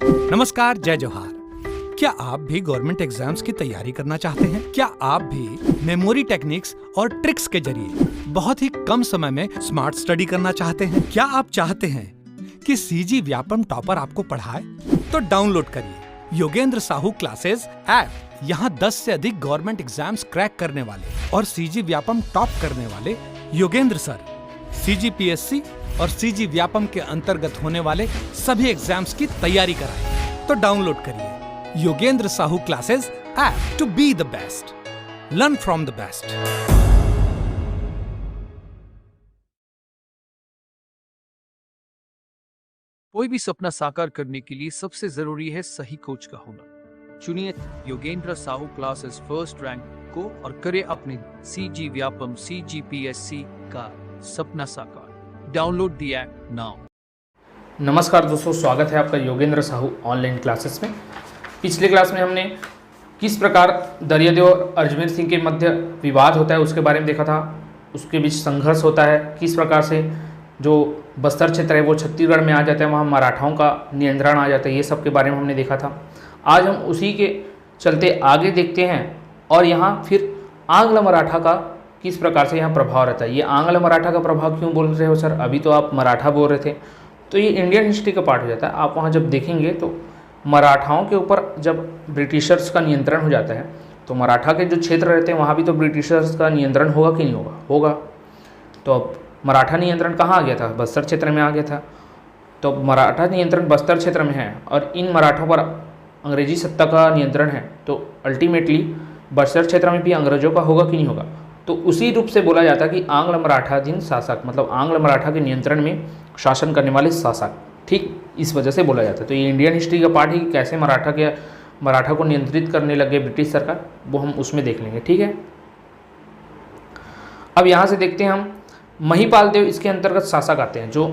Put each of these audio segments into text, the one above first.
नमस्कार, जय जोहार। क्या आप भी गवर्नमेंट एग्जाम्स की तैयारी करना चाहते हैं? क्या आप भी मेमोरी टेक्निक्स और ट्रिक्स के जरिए बहुत ही कम समय में स्मार्ट स्टडी करना चाहते हैं? क्या आप चाहते हैं कि सीजी व्यापम टॉपर आपको पढ़ाए? तो डाउनलोड करिए योगेंद्र साहू क्लासेस ऐप। यहाँ 10 से अधिक गवर्नमेंट एग्जाम्स क्रैक करने वाले और सीजी व्यापम टॉप करने वाले योगेंद्र सर सीजीपीएससी और सीजी व्यापम के अंतर्गत होने वाले सभी एग्जाम्स की तैयारी कराएं। तो डाउनलोड करिए Yogendra Sahu classes app to be the best, learn from the best. कोई भी सपना साकार करने के लिए सबसे जरूरी है सही कोच का होना। चुनिए Yogendra Sahu classes first rank को और करे अपने सीजी व्यापम सीजीपीएससी का सपना साकार। Download the app now. नमस्कार दोस्तों, स्वागत है आपका योगेंद्र साहू ऑनलाइन क्लासेस में। पिछले क्लास में हमने किस प्रकार दरियादेव और अजमेर सिंह के मध्य विवाद होता है उसके बारे में देखा था। उसके बीच संघर्ष होता है, किस प्रकार से जो बस्तर क्षेत्र है वो छत्तीसगढ़ में आ जाता है, वहाँ मराठाओं का नियंत्रण आ जाता है, ये सब के बारे में हमने देखा था। आज हम उसी के चलते आगे देखते हैं और यहाँ फिर आंग्ल मराठा का किस प्रकार से यहाँ प्रभाव रहता है। ये आंग्ल मराठा का प्रभाव क्यों बोल रहे हो सर? अभी तो आप मराठा बोल रहे थे। तो ये इंडियन हिस्ट्री का पार्ट हो जाता है। आप वहाँ जब देखेंगे तो मराठाओं के ऊपर जब ब्रिटिशर्स का नियंत्रण हो जाता है तो मराठा के जो क्षेत्र रहते हैं वहाँ भी तो ब्रिटिशर्स का नियंत्रण होगा कि नहीं होगा? होगा। तो अब मराठा नियंत्रण कहाँ आ गया था? बस्तर क्षेत्र में आ गया था। तो मराठा नियंत्रण बस्तर क्षेत्र में है और इन मराठों पर अंग्रेजी सत्ता का नियंत्रण है, तो अल्टीमेटली बस्तर क्षेत्र में भी अंग्रेजों का होगा कि नहीं होगा? तो उसी रूप से बोला जाता है कि आंग्ल मराठाधीन शासक, मतलब आंग्ल मराठा के नियंत्रण में शासन करने वाले शासक, ठीक इस वजह से बोला जाता है। तो ये इंडियन हिस्ट्री का पार्ट है कि कैसे मराठा को नियंत्रित करने लगे ब्रिटिश सरकार, वो हम उसमें देख लेंगे। ठीक है, अब यहाँ से देखते हैं हम महिपाल देव इसके अंतर्गत शासक आते हैं, जो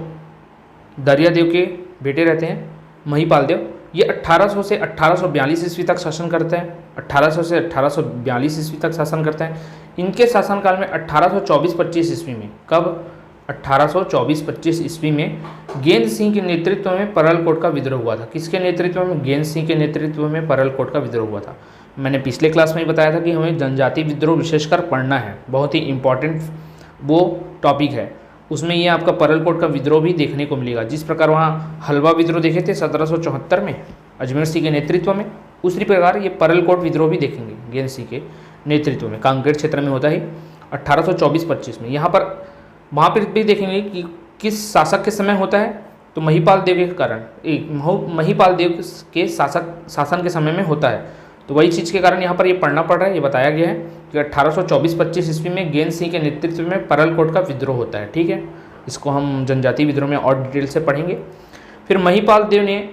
दरियादेव के बेटे रहते हैं महिपाल देव। ये 1800 से 1842 ईस्वी तक शासन करते हैं। 1800 से 1842 ईस्वी तक शासन करते हैं। इनके शासनकाल में 1824-25 ईस्वी में, कब? 1824-25 ईस्वी में गेंद सिंह के नेतृत्व में परलकोट का विद्रोह हुआ था। किसके नेतृत्व में? गेंद सिंह के नेतृत्व में परलकोट का विद्रोह हुआ था। मैंने पिछले क्लास में ही बताया था कि हमें जनजाति विद्रोह विशेषकर पढ़ना है, बहुत ही इंपॉर्टेंट वो टॉपिक है। उसमें ये आपका परलकोट का विद्रोह भी देखने को मिलेगा। जिस प्रकार वहाँ हलवा विद्रोह देखे थे 1774 में अजमेर सिंह के नेतृत्व में, उसी प्रकार ये परलकोट विद्रोह भी देखेंगे गेंद सिंह के नेतृत्व में। कांकेर क्षेत्र में होता है 1824-25 में। यहाँ पर वहाँ पर भी देखेंगे कि किस शासक के समय होता है, तो महिपाल देव के कारण, महिपाल देव के शासन के समय में होता है। तो वही चीज़ के कारण यहाँ पर ये पढ़ना पड़ रहा है। ये बताया गया है कि 1824-25 ईस्वी में गेंद सिंह के नेतृत्व में परलकोट का विद्रोह होता है। ठीक है, इसको हम जनजाति विद्रोह में और डिटेल से पढ़ेंगे। फिर महिपाल देव ने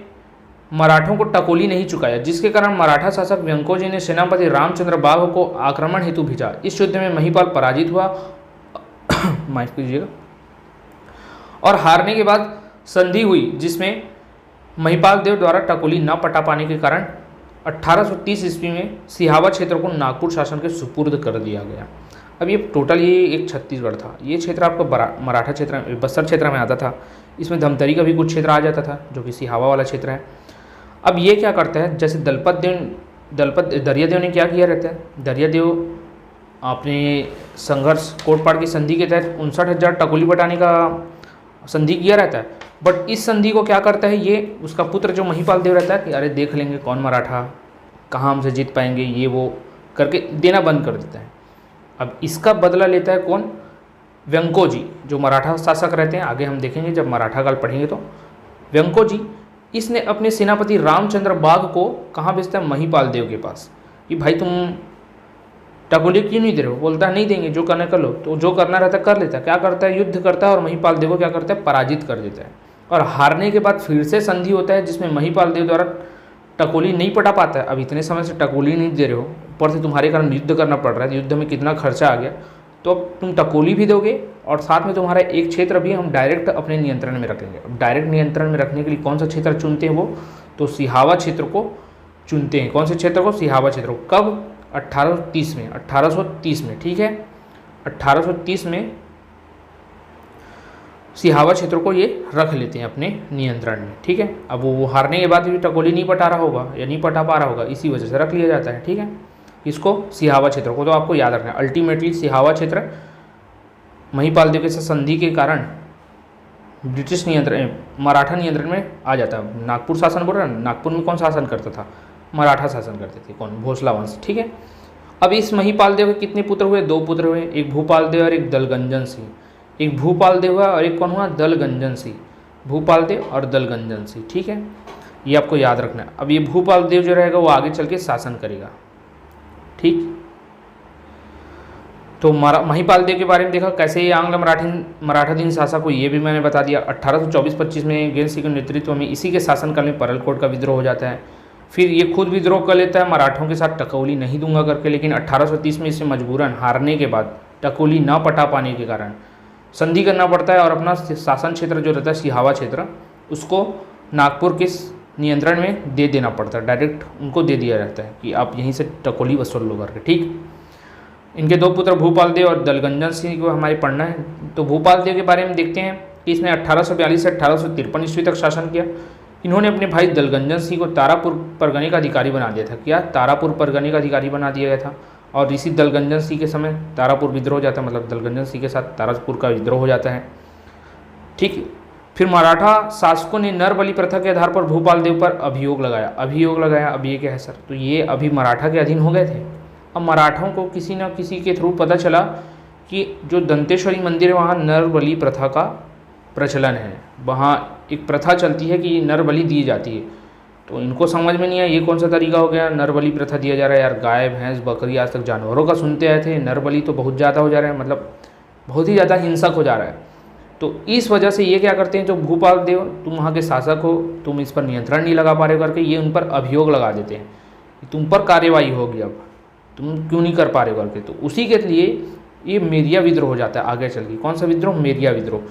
मराठों को टकोली नहीं चुकाया, जिसके कारण मराठा शासक व्यंकोजी ने सेनापति रामचंद्र बाघ को आक्रमण हेतु भेजा। इस युद्ध में महिपाल पराजित हुआ माफ कीजिएगा, और हारने के बाद संधि हुई, जिसमें महिपाल देव द्वारा टकोली न पटा पाने के कारण 1830 ईस्वी में सिहावा क्षेत्र को नागपुर शासन के सुपुर्द कर दिया गया। अब ये टोटल ये एक छत्तीसगढ़ था। ये क्षेत्र आपका मराठा क्षेत्र में, बस्तर क्षेत्र में आता था। इसमें धमतरी का भी कुछ क्षेत्र आ जाता था, जो कि सिहावा वाला क्षेत्र है। अब ये क्या करता है, जैसे दरियादेव ने क्या किया रहता है, दरियादेव अपने संघर्ष कोटपाड़ की संधि के तहत 59,000 टकोली बटाने का संधि किया रहता है। बट इस संधि को क्या करता है, ये उसका पुत्र जो महिपाल देव रहता है कि अरे देख लेंगे कौन मराठा, कहाँ हमसे जीत पाएंगे, ये वो करके देना बंद कर देता है। अब इसका बदला लेता है कौन? व्यंकोजी, जो मराठा शासक रहते हैं। आगे हम देखेंगे जब मराठा काल पढ़ेंगे तो व्यंकोजी, इसने अपने सेनापति रामचंद्र बाघ को कहाँ भेजता है? महिपाल देव के पास, कि भाई तुम टकोली क्यों नहीं दे रहे हो? बोलता है नहीं देंगे, जो करना कर लो। तो जो करना रहता है कर लेता है। क्या करता है? युद्ध करता है और महिपाल देव को क्या करता है? पराजित कर देता है। और हारने के बाद फिर से संधि होता है, जिसमें महिपाल देव द्वारा टकोली नहीं पटा पाता है। अब इतने समय से टकोली नहीं दे रहे हो, ऊपर से तुम्हारे कारण युद्ध करना पड़ रहा है, युद्ध में कितना खर्चा आ गया, तो अब तुम टकोली भी दोगे और साथ में तुम्हारा एक क्षेत्र भी हम डायरेक्ट अपने नियंत्रण में रखेंगे। अब डायरेक्ट नियंत्रण में रखने के लिए कौन सा क्षेत्र चुनते हैं वो? तो सिहावा क्षेत्र को चुनते हैं। कौन से क्षेत्र को? सिहावा क्षेत्र को। कब? 1830 में। 1830 में, ठीक है, 1830 में सिहावा क्षेत्रों को ये रख लेते हैं अपने नियंत्रण में। ठीक है, अब वो हारने के बाद भी टकोली नहीं पटा रहा होगा या नहीं पटा पा रहा होगा, इसी वजह से रख लिया जाता है। ठीक है, इसको सिहावा क्षेत्रों को तो आपको याद रखना है। अल्टीमेटली सिहावा क्षेत्र महिपाल देव के साथ संधि के कारण ब्रिटिश नियंत्रण, मराठा नियंत्रण में आ जाता है। नागपुर शासन बोल रहा है, नागपुर में कौन शासन करता था? मराठा शासन करते थे। कौन? भोसला वंश। ठीक है, अब इस महिपाल देव के कितने पुत्र हुए? 2 पुत्र हुए, एक भूपाल देव और एक दलगंजन सिंह। एक भूपाल देव हुआ और एक कौन हुआ? दलगंजन सिंह। भूपाल देव और दलगंजन सिंह। ठीक है, ये आपको याद रखना है। अब ये भूपाल देव जो रहेगा वो आगे चल के शासन करेगा। ठीक, तो महिपाल देव के बारे में देखा कैसे ये आंग्ल मराठाधीन शासक को, ये भी मैंने बता दिया। 1824-25 में गेन सिंह के नेतृत्व में इसी के शासनकाल में परलकोट का विद्रोह हो जाता है। फिर ये खुद विद्रोह कर लेता है मराठों के साथ टकोली नहीं दूंगा करके, लेकिन 1830 में इसे मजबूरन हारने के बाद टकोली न पटा पाने के कारण संधि करना पड़ता है और अपना शासन क्षेत्र जो रहता है सिहावा क्षेत्र, उसको नागपुर के नियंत्रण में दे देना पड़ता है। डायरेक्ट उनको दे दिया जाता है कि आप यहीं से टकोली वसूल लो करके। ठीक, इनके 2 पुत्र भूपाल देव और दलगंजन सिंह को हमारे पढ़ना है। तो भूपाल देव के बारे में देखते हैं कि इसने 1842 से 1853 ईस्वी तक शासन किया। इन्होंने अपने भाई दलगंजन सिंह को तारापुर परगने का अधिकारी बना दिया था। क्या? तारापुर परगने का अधिकारी बना दिया गया था। और इसी दलगंजन सिंह के समय तारापुर विद्रोह हो जाता है, मतलब दलगंजन सिंह के साथ तारापुर का विद्रोह हो जाता है। ठीक, फिर मराठा शासकों ने नरबली प्रथा के आधार पर भूपाल देव पर अभियोग लगाया। अब ये क्या है सर? तो ये अभी मराठा के अधीन हो गए थे। अब मराठों को किसी न किसी के थ्रू पता चला कि जो दंतेश्वरी मंदिर है वहाँ नरबली प्रथा का प्रचलन है, वहाँ एक प्रथा चलती है कि नरबली दी जाती है। तो इनको समझ में नहीं आया ये कौन सा तरीका हो गया, नरबली प्रथा दिया जा रहा है। यार गाय भैंस बकरी आज तक जानवरों का सुनते आए थे, नरबली तो बहुत ज़्यादा हो जा रहा है, मतलब बहुत ही ज़्यादा हिंसक हो जा रहा है। तो इस वजह से ये क्या करते हैं, जो भूपाल देव तुम वहाँ के शासक हो, तुम इस पर नियंत्रण नहीं लगा पा रहे हो करके ये उन पर अभियोग लगा देते हैं कि तुम पर कार्यवाही होगी, अब तुम क्यों नहीं कर पा रहे हो करके। तो उसी के लिए ये मेरिया विद्रोह हो जाता है आगे चल के। कौन सा विद्रोह? मेरिया विद्रोह।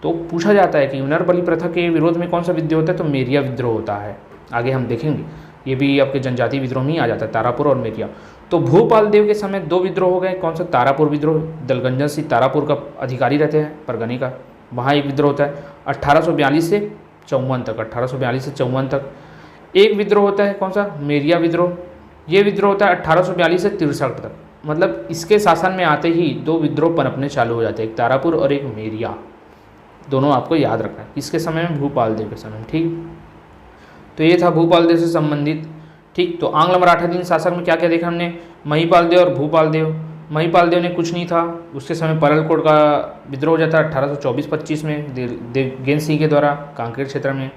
तो पूछा जाता है कि नरबली प्रथा के विरोध में कौन सा विद्रोह होता है? तो मेरिया विद्रोह होता है। आगे हम देखेंगे, ये भी आपके जनजाति विद्रोह में ही आ जाता है, तारापुर और मेरिया। तो भूपाल देव के समय 2 विद्रोह हो गए। कौन सा? तारापुर विद्रोह। दलगंजन सिंह तारापुर का अधिकारी रहते हैं परगने का, वहाँ एक विद्रोह होता है 1842 से 54 तक। 1842 से 54 तक एक विद्रोह होता है। कौन सा? मेरिया विद्रोह। ये विद्रोह होता है 1842 से 63 तक। मतलब इसके शासन में आते ही 2 विद्रोह पनपने चालू हो जाते हैं, एक तारापुर और एक मेरिया। दोनों आपको याद रखना है किसके समय में? भूपाल देव के समय में। ठीक, तो ये था भूपाल देव से संबंधित। ठीक, तो आंग्ल मराठाधीन शासक में क्या क्या देखा हमने? महिपाल देव और भूपाल देव। महिपाल देव ने कुछ नहीं था, उसके समय परलकोट का विद्रोह हो जाता है 1824-25 में देवगेन सिंह के द्वारा कांकेर क्षेत्र में।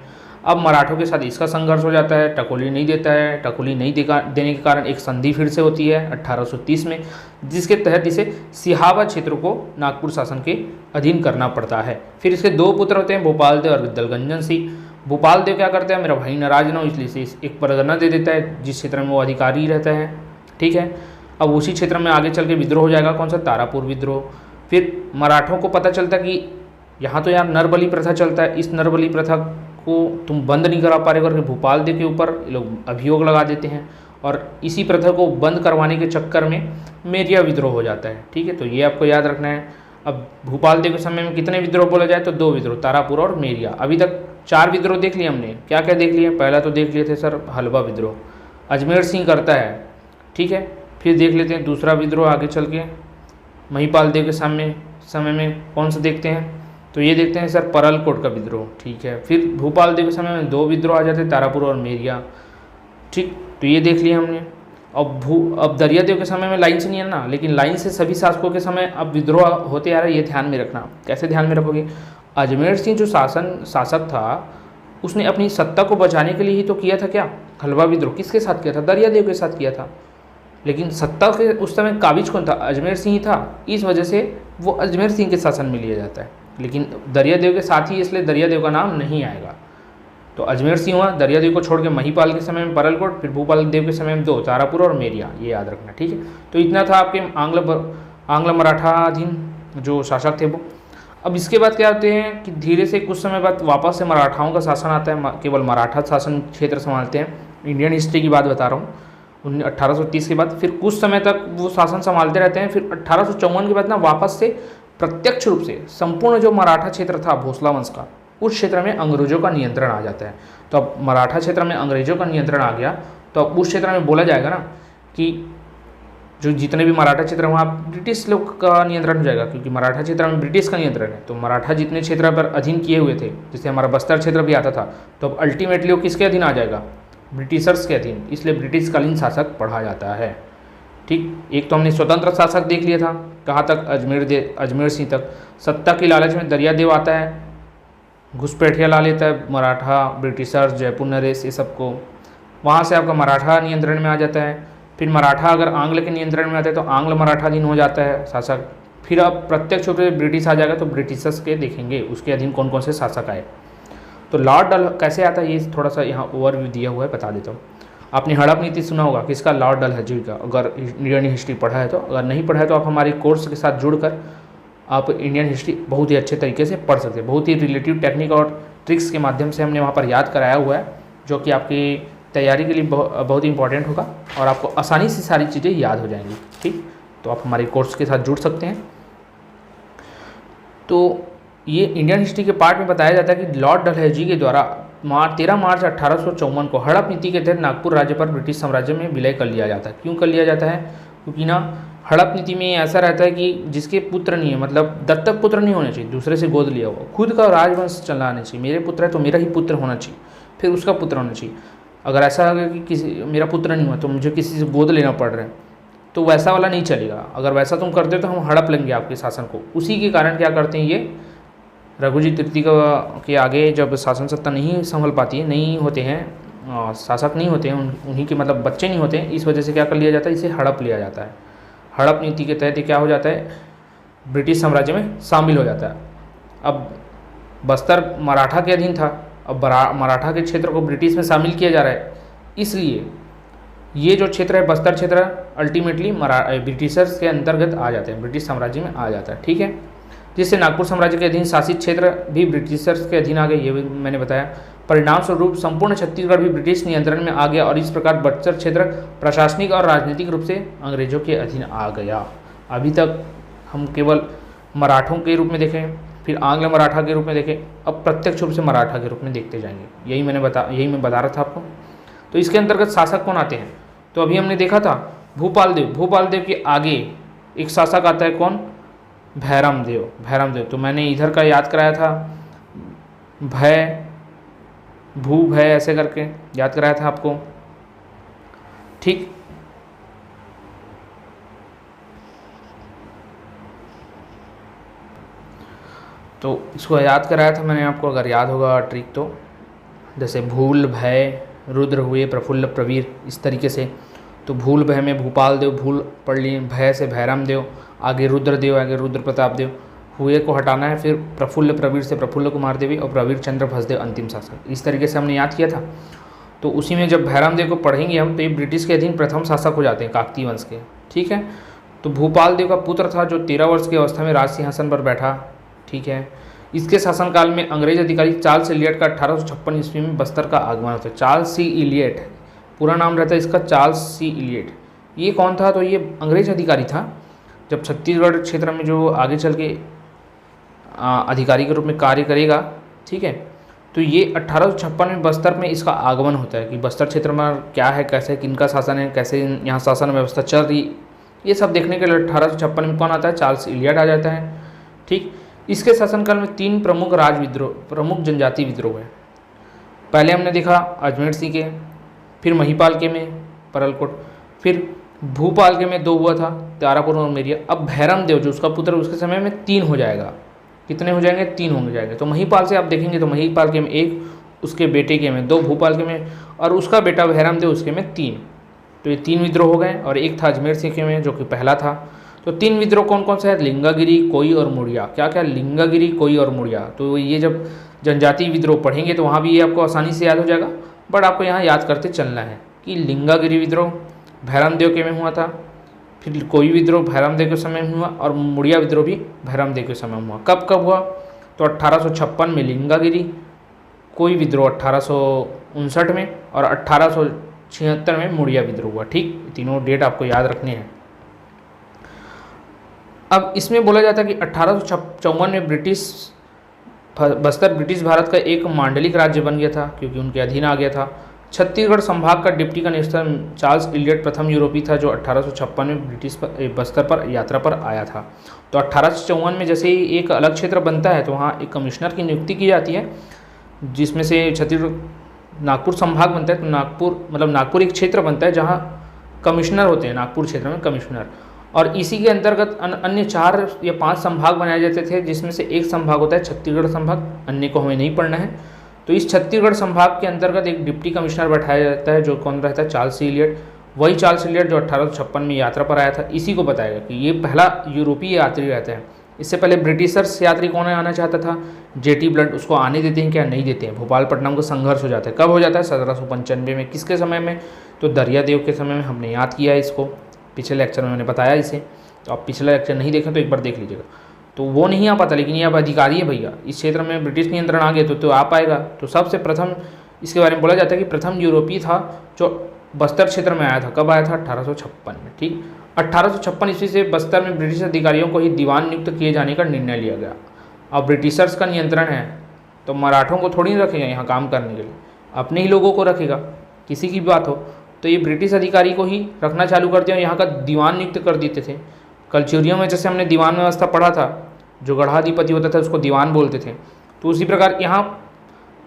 अब मराठों के साथ इसका संघर्ष हो जाता है, टकोली नहीं देता है। टकोली नहीं देने के कारण एक संधि फिर से होती है 1830 में, जिसके तहत इसे सिहावा क्षेत्र को नागपुर शासन के अधीन करना पड़ता है। फिर इसके 2 पुत्र होते हैं, भूपाल देव और दलगंजन सिंह। भूपाल देव क्या करते हैं, मेरा भाई नाराज ना हो इसलिए से एक परगना दे देता है जिस क्षेत्र में वो अधिकारी रहता है। ठीक है, अब उसी क्षेत्र में आगे चल के विद्रोह हो जाएगा। कौन सा? तारापुर विद्रोह। फिर मराठों को पता चलता कि यहाँ तो यार नरबली प्रथा चलता है, इस नरबली प्रथा को तुम बंद नहीं करा पा रहे करके भूपाल देव के ऊपर लोग अभियोग लगा देते हैं और इसी प्रथा को बंद करवाने के चक्कर में मेरिया विद्रोह हो जाता है। ठीक है, तो ये आपको याद रखना है। अब भूपाल देव के समय में कितने विद्रोह बोला जाए तो 2 विद्रोह, तारापुर और मेरिया। अभी तक 4 विद्रोह देख लिए हमने। क्या क्या देख लिए? पहला तो देख लिए थे सर हलवा विद्रोह, अजमेर सिंह करता है। ठीक है, फिर देख लेते हैं दूसरा विद्रोह आगे चल के महिपाल देव के समय में कौन सा देखते हैं, तो ये देखते हैं सर परलकोट का विद्रोह। ठीक है, फिर भूपाल देव के समय में 2 विद्रोह आ जाते हैं, तारापुर और मेरिया। ठीक, तो ये देख लिया हमने। अब दरिया देव के समय में लाइन से नहीं है ना, लेकिन लाइन से सभी शासकों के समय अब विद्रोह होते आ रहे, ये ध्यान में रखना। कैसे ध्यान में रखोगे? अजमेर सिंह जो शासक था उसने अपनी सत्ता को बचाने के लिए ही तो किया था क्या? हलवा विद्रोह। किसके साथ किया था? दरिया देव के साथ किया था। लेकिन सत्ता के उस समय काबिज कौन था? अजमेर सिंह ही था। इस वजह से वो अजमेर सिंह के शासन में लिया जाता है, लेकिन दरिया देव के साथ ही, इसलिए दरिया देव का नाम नहीं आएगा। तो अजमेर सिंह हुआ, दरिया देव को छोड़ के महिपाल के समय में परलकोट, फिर भूपाल देव के समय में 2 तारापुर और मेरिया। ये याद रखना। ठीक है, तो इतना था आपके आंग्ल मराठाधीन जो शासक थे वो। अब इसके बाद क्या होते हैं कि धीरे से कुछ समय बाद वापस से मराठाओं का शासन आता है, केवल मराठा शासन क्षेत्र संभालते हैं। इंडियन हिस्ट्री की बात बता रहा हूँ। 1830 के बाद फिर कुछ समय तक वो शासन संभालते रहते हैं। फिर 1854 के बाद ना वापस से प्रत्यक्ष रूप से संपूर्ण जो मराठा क्षेत्र था भोसला वंश का, उस क्षेत्र में अंग्रेजों का नियंत्रण आ जाता है। तो अब मराठा क्षेत्र में अंग्रेजों का नियंत्रण आ गया, तो अब उस क्षेत्र में बोला जाएगा ना कि जो जितने भी मराठा क्षेत्र हैं वहाँ ब्रिटिश लोग का नियंत्रण हो जाएगा, क्योंकि मराठा क्षेत्र में ब्रिटिश का नियंत्रण है। तो मराठा जितने क्षेत्र पर अधीन किए हुए थे, जैसे हमारा बस्तर क्षेत्र भी आता था, तो अब अल्टीमेटली वो किसके अधीन आ जाएगा? ब्रिटिशर्स के अधीन, इसलिए ब्रिटिशकालीन शासक पढ़ा जाता है। ठीक, एक तो हमने स्वतंत्र शासक देख लिया था, कहाँ तक? अजमेर सिंह तक। सत्ता की लालच में दरियादेव आता है, घुसपैठिया ला लेता है मराठा, ब्रिटिशर्स, जयपुर नरेश, ये सबको। वहाँ से आपका मराठा नियंत्रण में आ जाता है। फिर मराठा अगर आंग्ल के नियंत्रण में आता है तो आंग्ल मराठाधीन हो जाता है शासक। फिर अब प्रत्यक्ष रूप से ब्रिटिश आ जाएगा, तो ब्रिटिशर्स के देखेंगे उसके अधीन कौन कौन से शासक आए। तो लॉर्ड डल कैसे आता है, ये थोड़ा सा यहाँ ओवरव्यू दिया हुआ है, बता देता हूँ। आपने हड़प नीति सुना होगा, किसका? लॉर्ड डलहौजी का, अगर इंडियन हिस्ट्री पढ़ा है तो। अगर नहीं पढ़ा है तो आप हमारे कोर्स के साथ जुड़कर आप इंडियन हिस्ट्री बहुत ही अच्छे तरीके से पढ़ सकते हैं। बहुत ही रिलेटिव टेक्निक और ट्रिक्स के माध्यम से हमने वहाँ पर याद कराया हुआ है, जो कि आपकी तैयारी के लिए बहुत ही इंपॉर्टेंट होगा और आपको आसानी से सारी चीज़ें याद हो जाएंगी। ठीक, तो आप हमारे कोर्स के साथ जुड़ सकते हैं। तो ये इंडियन हिस्ट्री के पार्ट में बताया जाता है कि लॉर्ड डलहौजी के द्वारा 13 मार्च 1854 को हड़प नीति के तहत नागपुर राज्य पर ब्रिटिश साम्राज्य में विलय कर लिया जाता है। क्यों कर लिया जाता है? क्योंकि ना हड़प नीति में ऐसा रहता है कि जिसके पुत्र नहीं है, मतलब दत्तक पुत्र नहीं होने चाहिए, दूसरे से गोद लिया हुआ, खुद का राजवंश चलाने चाहिए। मेरे पुत्र है तो मेरा ही पुत्र होना चाहिए, फिर उसका पुत्र होना चाहिए। अगर ऐसा है कि किसी मेरा पुत्र नहीं हुआ तो मुझे किसी से गोद लेना पड़ रहा है, तो वैसा वाला नहीं चलेगा। अगर वैसा तुम करते हो तो हम हड़प लेंगे आपके शासन को। उसी के कारण क्या करते हैं ये रघुजी तृतीय के आगे जब शासन सत्ता नहीं संभल पाती है, नहीं होते हैं शासक, नहीं होते हैं उन्हीं के, मतलब बच्चे नहीं होते हैं, इस वजह से क्या कर लिया जाता है, इसे हड़प लिया जाता है। हड़प नीति के तहत क्या हो जाता है, ब्रिटिश साम्राज्य में शामिल हो जाता है। अब बस्तर मराठा के अधीन था, अब मराठा के क्षेत्र को ब्रिटिश में शामिल किया जा रहा है, इसलिए ये जो क्षेत्र है बस्तर क्षेत्र अल्टीमेटली ब्रिटिशर्स के अंतर्गत आ जाते हैं, ब्रिटिश साम्राज्य में आ जाता है। ठीक है, जिससे नागपुर साम्राज्य के अधीन शासित क्षेत्र भी ब्रिटिशर्स के अधीन आ गए, ये भी मैंने बताया। परिणाम स्वरूप संपूर्ण छत्तीसगढ़ भी ब्रिटिश नियंत्रण में आ गया और इस प्रकार बस्तर क्षेत्र प्रशासनिक और राजनीतिक रूप से अंग्रेजों के अधीन आ गया। अभी तक हम केवल मराठों के रूप में देखें, फिर आंग्ल मराठा के रूप में देखें, अब प्रत्यक्ष रूप से मराठा के रूप में देखते जाएंगे। यही मैं बता रहा था आपको। तो इसके अंतर्गत शासक कौन आते हैं? तो अभी हमने देखा था भूपाल देव के आगे एक शासक आता है, कौन? भैरम देव। तो मैंने इधर का याद कराया था, भय ऐसे करके याद कराया था आपको। ठीक, तो इसको याद कराया था मैंने आपको, अगर याद होगा ट्रिक तो। जैसे भूल, भय, रुद्र हुए, प्रफुल्ल, प्रवीर, इस तरीके से। तो भूल भय में भूपाल देव, भूल पढ़ लिए, भय से भैरम देव, आगे रुद्रदेव, आगे रुद्र प्रताप देव, हुए को हटाना है, फिर प्रफुल्ल प्रवीर से प्रफुल्ल कुमार देवी और प्रवीर चंद्र भसदेव अंतिम शासक। इस तरीके से हमने याद किया था। तो उसी में जब भैरम देव को पढ़ेंगे हम तो ये ब्रिटिश के अधीन प्रथम शासक हो जाते हैं काकतीय वंश के। ठीक है, तो भूपाल देव का पुत्र था जो 13 वर्ष की अवस्था में राज सिंहासन पर बैठा। ठीक है, इसके शासनकाल में अंग्रेज अधिकारी चार्ल्स इलियट का 1856 ईस्वी में बस्तर का आगमन होता है। चार्ल्स सी इलियट पूरा नाम रहता है इसका, चार्ल्स सी इलियट। ये कौन था? तो ये अंग्रेज अधिकारी था। जब छत्तीसगढ़ क्षेत्र में जो आगे चल के अधिकारी के रूप में कार्य करेगा, ठीक है, तो ये 1856 में बस्तर में इसका आगमन होता है कि बस्तर क्षेत्र में क्या है, कैसे किनका शासन है, कैसे यहाँ शासन व्यवस्था चल रही, ये सब देखने के लिए 1856 में कौन आता है? चार्ल्स इलियट आ जाता है। ठीक, इसके शासनकाल में 3 प्रमुख जनजाति विद्रोह है। पहले हमने देखा अजमेर सिंह के, फिर महिपाल के में परलकोट, फिर भूपाल के में 2 हुआ था, तारापुर और मेरिया। अब भैरम देव जो उसका पुत्र उसके समय में 3 हो जाएगा। कितने हो जाएंगे? 3 हो जाएंगे। तो महिपाल से आप देखेंगे तो महिपाल के में 1, उसके बेटे के में 2, भूपाल के में, और उसका बेटा भैरम देव उसके में 3। तो ये 3 विद्रोह हो गए। और एक था अजमेर सिंह के में जो कि पहला था। तो 3 विद्रोह कौन कौन से है? लिंगागिरी, कोई और मुड़िया। क्या क्या? लिंगागिरी, कोई और मुड़िया। तो ये जब जनजाति विद्रोह पढ़ेंगे तो वहाँ भी ये आपको आसानी से याद हो जाएगा, बट आपको यहाँ याद करते चलना है कि लिंगागिरी विद्रोह भैरम देव के में हुआ था, फिर कोई विद्रोह भैरम देव के समय में हुआ, और मुड़िया विद्रोह भी भैरम देव के समय में हुआ। कब कब हुआ? तो 1856 में लिंगागिरी, कोई विद्रोह 1859 में, और 1876 में मुड़िया विद्रोह हुआ। ठीक, तीनों डेट आपको याद रखने हैं। अब इसमें बोला जाता है कि 1854 में बस्तर ब्रिटिश भारत का एक मांडलिक राज्य बन गया था क्योंकि उनके अधीन आ गया था। छत्तीसगढ़ संभाग का डिप्टी कमिश्नर चार्ल्स इलियट प्रथम यूरोपी था जो 1856 में बस्तर पर यात्रा पर आया था। तो 1854 में जैसे ही एक अलग क्षेत्र बनता है तो वहाँ एक कमिश्नर की नियुक्ति की जाती है, जिसमें से छत्तीसगढ़ नागपुर संभाग बनता है। तो नागपुर एक क्षेत्र बनता है जहाँ कमिश्नर होते हैं, नागपुर क्षेत्र में कमिश्नर। और इसी के अंतर्गत अन्य 4 या 5 संभाग बनाए जाते थे, जिसमें से एक संभाग होता है छत्तीसगढ़ संभाग, अन्य को हमें नहीं पढ़ना है। तो इस छत्तीसगढ़ संभाग के अंतर्गत एक डिप्टी कमिश्नर बैठाया जाता है जो कौन रहता है, चार्ल्स इलियट। वही चार्ल्स इलियट जो 1856 में यात्रा पर आया था, इसी को बताएगा कि ये पहला यूरोपीय यात्री रहता है। इससे पहले ब्रिटिशर्स यात्री कौन आना चाहता था, जेटी ब्लंट। उसको आने देते हैं क्या, नहीं देते हैं। भोपालपट्टनम का संघर्ष हो जाता है। कब हो जाता है, 1795 में। किसके समय में, तो दरियादेव के समय में। हमने याद किया है इसको, पिछले लेक्चर में मैंने बताया इसे। तो आप पिछला लेक्चर नहीं देखें तो एक बार देख लीजिएगा। तो वो नहीं आ पाता, लेकिन ये अब अधिकारी है भैया, इस क्षेत्र में ब्रिटिश नियंत्रण आ गया तो आ पाएगा। तो सबसे प्रथम इसके बारे में बोला जाता है कि प्रथम यूरोपीय था जो बस्तर क्षेत्र में आया था। कब आया था, 1856 में। ठीक, 1856 ईस्वी से बस्तर में ब्रिटिश अधिकारियों को ही दीवान नियुक्त किए जाने का निर्णय लिया गया। अब ब्रिटिशर्स का नियंत्रण है तो मराठों को थोड़ी नहीं रखेगा यहाँ काम करने के लिए, अपने ही लोगों को रखेगा। किसी की भी बात हो तो ये ब्रिटिश अधिकारी को ही रखना चालू कर दिया, यहाँ का दीवान नियुक्त कर देते थे। कलचुरियों में जैसे हमने दीवान व्यवस्था पढ़ा था, जो गढ़ाधिपति होता था उसको दीवान बोलते थे, तो उसी प्रकार यहाँ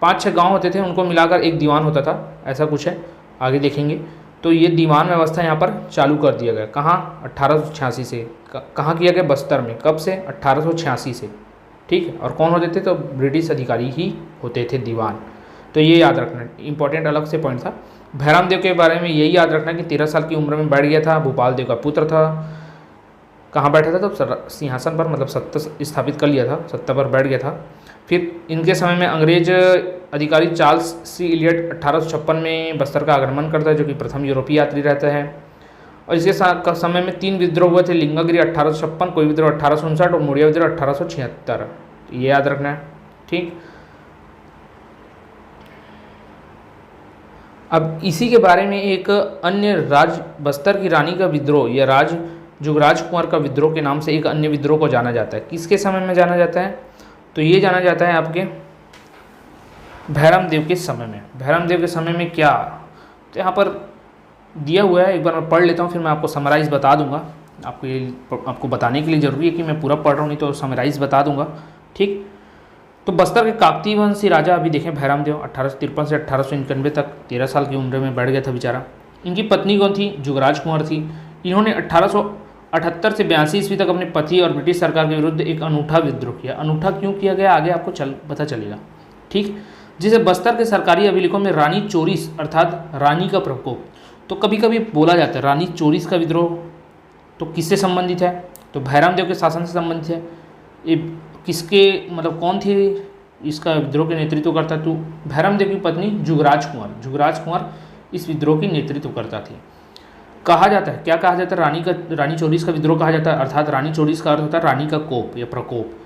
5-6 गांव होते थे, उनको मिलाकर एक दीवान होता था, ऐसा कुछ है, आगे देखेंगे। तो ये दीवान व्यवस्था यहाँ पर चालू कर दिया गया। कहाँ, 1886 से। कहाँ किया गया, बस्तर में। कब से, 1886 से। ठीक है, और कौन होते थे, तो ब्रिटिश अधिकारी ही होते थे दीवान। तो ये याद रखना, इंपॉर्टेंट अलग से पॉइंट था। भैरम देव के बारे में यही याद रखना कि 13 साल की उम्र में बैठ गया था, भोपाल देव का पुत्र था। कहाँ बैठा था, तो सिंहासन पर, मतलब सत्ता स्थापित कर लिया था, सत्ता पर बैठ गया था। फिर इनके समय में अंग्रेज अधिकारी चार्ल्स सी इलियट 1856 में बस्तर का आक्रमण करता है, जो कि प्रथम यूरोपीय यात्री रहता है। और इसके समय में 3 विद्रोह हुए थे, लिंगागिरी 1856, कोई विद्रोह 1859 और मुड़िया विद्रोह 1876। ये याद रखना है। ठीक, अब इसी के बारे में एक अन्य बस्तर की रानी का विद्रोह या जुगराज कुंवर का विद्रोह के नाम से एक अन्य विद्रोह को जाना जाता है। किसके समय में जाना जाता है, तो ये जाना जाता है आपके भैरम देव के समय में। भैरम देव के समय में क्या, तो यहाँ पर दिया हुआ है, एक बार मैं पढ़ लेता हूँ, फिर मैं आपको समराइज़ बता दूंगा। आपको बताने के लिए ज़रूरी है कि मैं पूरा पढ़ रहा हूँ, नहीं तो समराइज़ बता दूंगा। ठीक, तो बस्तर के काकतीय वंशी राजा अभी देखें भैरम देव 1853 से 1891 तक 13 साल की उम्र में बैठ गया था बेचारा। इनकी पत्नी कौन थी, जुगराज कुंवर थी। इन्होंने 1878 से 82 ईस्वी तक अपने पति और ब्रिटिश सरकार के विरुद्ध एक अनूठा विद्रोह किया। अनूठा क्यों किया गया, आगे आपको पता चलेगा। ठीक, जिसे बस्तर के सरकारी अभिलेखों में रानी चोरिस अर्थात रानी का प्रकोप, तो कभी कभी बोला जाता है रानी चोरिस का विद्रोह। तो किससे संबंधित है, तो भैरम देव के शासन से संबंधित है। ये किसके, मतलब कौन थे इसका विद्रोह के नेतृत्व करता, तो भैरम देव की पत्नी जुगराज कुंवर इस विद्रोह की नेतृत्व करता थी। कहा जाता है, क्या कहा जाता है, रानी चोरिस का विद्रोह कहा जाता है, अर्थात रानी चोरिस का अर्थ होता है रानी का कोप या प्रकोप।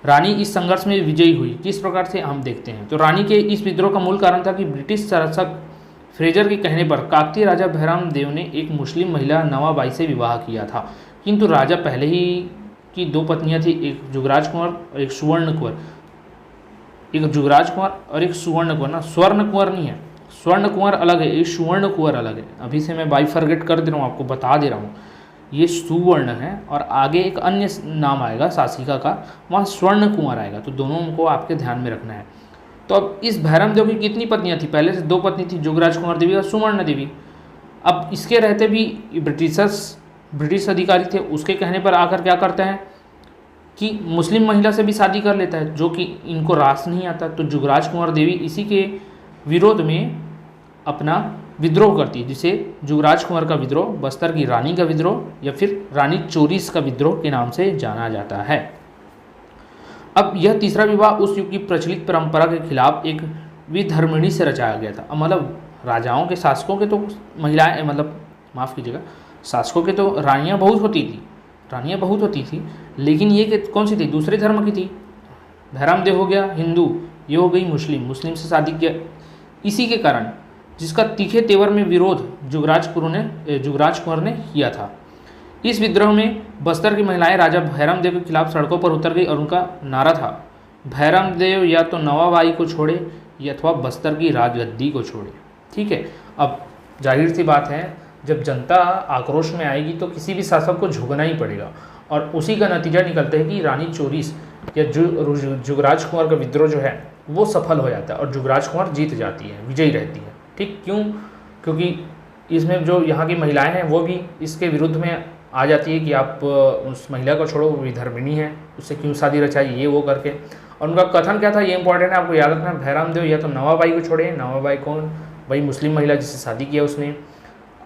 रानी इस संघर्ष में विजयी हुई, किस प्रकार से हम देखते हैं। तो रानी के इस विद्रोह का मूल कारण था कि ब्रिटिश शासक फ्रेजर के कहने पर काकतीय राजा भैरम देव ने एक मुस्लिम महिला नवाबाई से विवाह किया था, किंतु राजा पहले ही की 2 पत्नियां थी, एक जुगराज कुंवर और एक सुवर्ण कुंवर। एक जुगराज कुंवर और एक सुवर्ण कुंवर, ना स्वर्ण कुंवर नहीं है, स्वर्ण कुंवर अलग है, एक सुवर्ण कुंवर अलग है। अभी से मैं बाइफरगेट कर दे रहा हूँ, आपको बता दे रहा हूँ। ये सुवर्ण है और आगे एक अन्य नाम आएगा शासिका का, वहाँ स्वर्ण कुंवर आएगा। तो दोनों को आपके ध्यान में रखना है। तो अब इस भैरम देव की कितनी पत्नियाँ थी, पहले से 2 पत्नी थी, जुगराज कुंवर देवी और सुवर्ण देवी। अब इसके रहते भी ब्रिटिश अधिकारी थे, उसके कहने पर आकर क्या करते हैं कि मुस्लिम महिला से भी शादी कर लेता है, जो कि इनको रास नहीं आता। तो जुगराज कुंवर देवी इसी के विरोध में अपना विद्रोह करती है, जिसे जुगराज कुंवर का विद्रोह, बस्तर की रानी का विद्रोह या फिर रानी चोरिस का विद्रोह के नाम से जाना जाता है। अब यह तीसरा विवाह उस युग की प्रचलित परंपरा के खिलाफ एक विधर्मिणी से रचाया गया था। मतलब राजाओं के, शासकों के तो महिलाएं, मतलब माफ़ कीजिएगा, शासकों के तो रानियाँ बहुत होती थी, लेकिन ये कौन सी थी, दूसरे धर्म की थी। भैरम देव हो गया हिंदू, ये हो गई मुस्लिम से शादी किया। इसी के कारण जिसका तीखे तेवर में विरोध जुगराज कुंवर ने किया था। इस विद्रोह में बस्तर की महिलाएं राजा भैरम देव के खिलाफ सड़कों पर उतर गई और उनका नारा था, भैरम देव या तो नवाबाई को छोड़े या अथवा बस्तर की राजगद्दी को छोड़े। ठीक है, अब जाहिर सी बात है, जब जनता आक्रोश में आएगी तो किसी भी शासक को झुकना ही पड़ेगा, और उसी का नतीजा निकलता है कि रानी चोरिस या जुगराज कुंवर का विद्रोह जो है वो सफल हो जाता है और जुगराज कुंवर जीत जाती है, विजयी रहती है। ठीक, क्यों? क्योंकि इसमें जो यहाँ की महिलाएं हैं वो भी इसके विरुद्ध में आ जाती है कि आप उस महिला को छोड़ो, वो विधर्मिणी है, उससे क्यों शादी रचाई, ये वो करके। और उनका कथन क्या था, ये इंपॉर्टेंट है, आपको याद रखना। भैरम देव या तो नवाबाई को छोड़े, नवाबाई कौन, वही मुस्लिम महिला जिससे शादी किया उसने,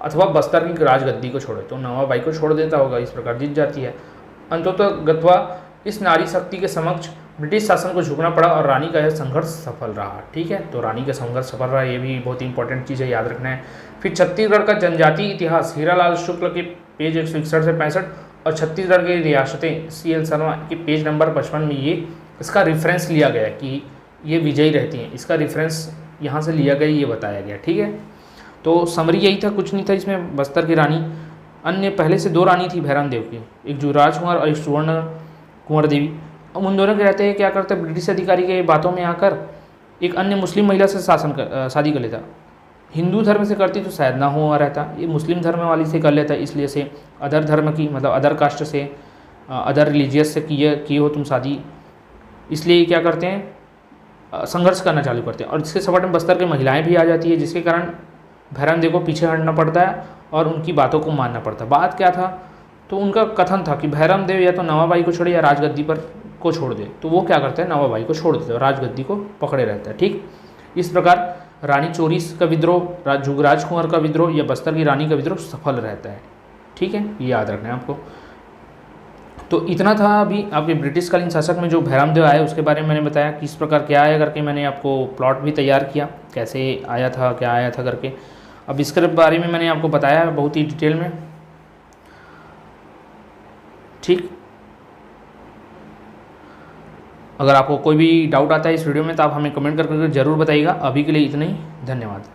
अथवा बस्तर की राजगद्दी को छोड़े, तो नवाबाई को छोड़ देता होगा, इस प्रकार जीत जाती है। अंततः इस नारी शक्ति के समक्ष ब्रिटिश शासन को झुकना पड़ा और रानी का यह संघर्ष सफल रहा। ठीक है, तो रानी का संघर्ष सफल रहा, ये भी बहुत ही इंपॉर्टेंट चीज़ है, याद रखना है। फिर छत्तीसगढ़ का जनजातीय इतिहास, हीरालाल शुक्ल के पेज 161 से 65 और छत्तीसगढ़ की रियासतें CL शर्मा के पेज नंबर 55 में ये इसका रेफरेंस लिया गया कि ये विजयी रहती हैं, इसका रेफरेंस यहाँ से लिया गया, ये बताया गया। ठीक है, तो समरी यही था, कुछ नहीं था इसमें। बस्तर की रानी, अन्य पहले से 2 रानी थी भैरम देव की, एक जुगराज कुंवर और एक सुवर्ण कुंवर देवी। अब उन दोनों के रहते हैं क्या करते, ब्रिटिश अधिकारी के बातों में आकर एक अन्य मुस्लिम महिला से शादी कर लेता। हिंदू धर्म से करती तो शायद ना हुआ रहता, ये मुस्लिम धर्म वाली से कर लेता, इसलिए से अदर धर्म की, मतलब अदर कास्ट से, अदर रिलीजियस से किए हो तुम शादी, इसलिए क्या करते हैं, संघर्ष करना चालू करते हैं। और इसके सपोर्ट में बस्तर की महिलाएं भी आ जाती है, जिसके कारण भैरम देव को पीछे हटना पड़ता है और उनकी बातों को मानना पड़ता है। बात क्या था, तो उनका कथन था कि भैरम देव या तो नवाबाई को छोड़े या राजगद्दी पर को छोड़ दे, तो वो क्या करते हैं, नवाबाई को छोड़ देते हैं, राजगद्दी को पकड़े रहता है। ठीक, इस प्रकार रानी चोरिस का विद्रोह, जुगराज कुंवर का विद्रोह या बस्तर की रानी का विद्रोह सफल रहता है। ठीक है, ये याद रखना है आपको। तो इतना था अभी आपके ब्रिटिशकालीन शासक में जो भैरम देव आए उसके बारे में मैंने बताया, किस प्रकार क्या आया करके मैंने आपको प्लॉट भी तैयार किया, कैसे आया था, क्या आया था करके। अब इसके बारे में मैंने आपको बताया बहुत ही डिटेल में। ठीक, अगर आपको कोई भी डाउट आता है इस वीडियो में तो आप हमें कमेंट करके ज़रूर बताइएगा। अभी के लिए इतना ही, धन्यवाद।